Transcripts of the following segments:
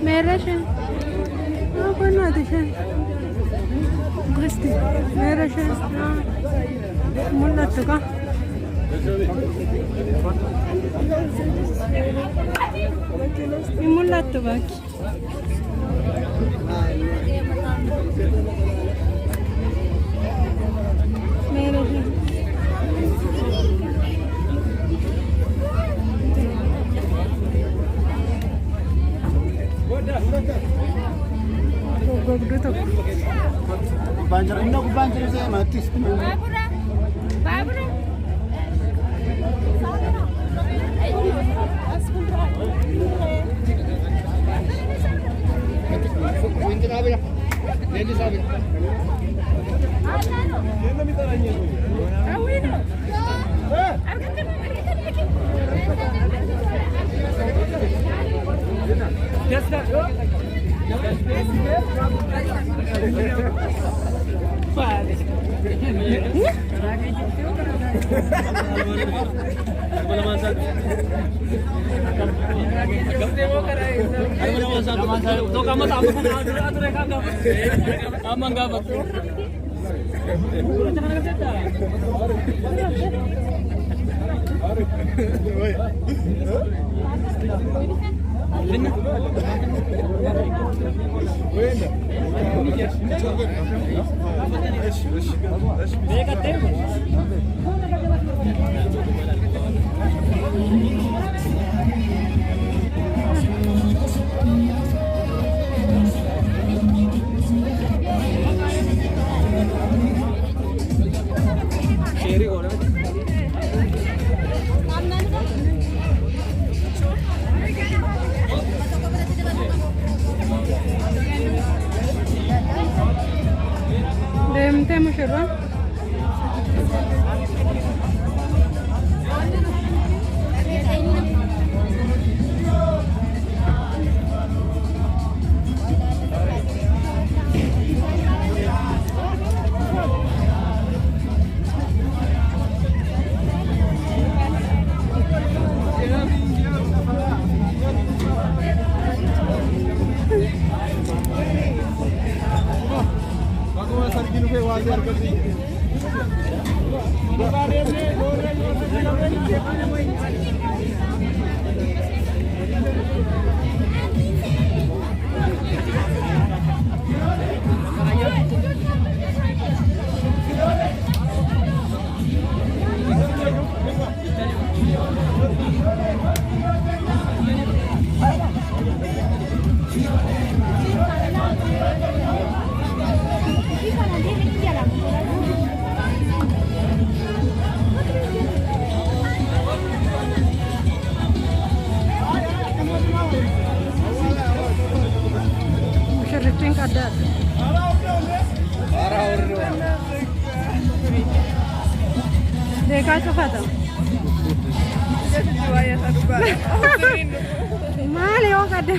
मेरा शेन हाँ कोई ना थे शेन गस्ती मेरा शेन हाँ मुल्ला तुका ये मुल्ला तुका मेरा Shane Banjir ini aku banjir saya mati. Babura, babura. Winter abi. Ladies abi. Kendi mi tarayın? Awino. तो काम Deemtee mushurraan mushurrittiin qaddaadha. Deekaa cufata. Maali yoo qadda.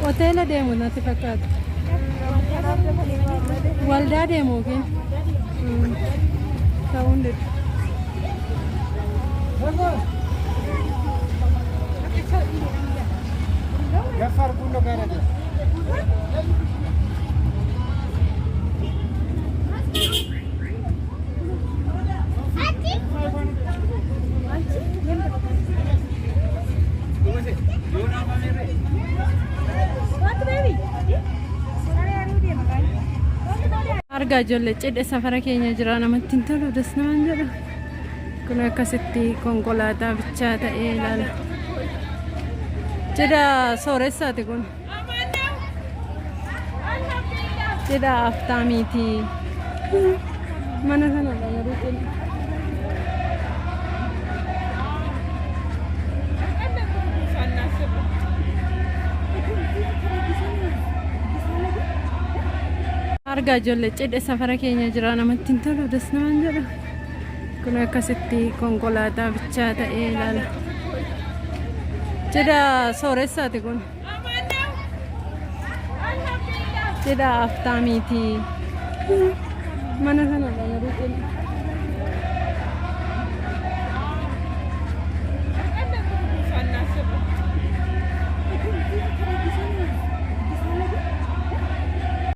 Hoteela deemu natti fakkaata. Waldaa deemu yookiin ta'uun deddu. Gafar kuno kaya deh. What baby? Sorry, I don't know. Argaa ijoollee cidha safara keenya jira namatti hin tolu das naman jedha. Kun akkasitti konkolaataa bichaa ta'ee ilaala. Cidha sooressaati kun. Cidha aftaamiiti. Mana kanadha garuu cidha. Argaa ijoollee cidha safara keenya jira namatti hin tolu das naman jedha. Kun akkasitti konkolaataa bichaa ta'ee ilaala. Cidha sooressaati kun. Cidha aftaamiiti. Mana kanadha garuu cidha.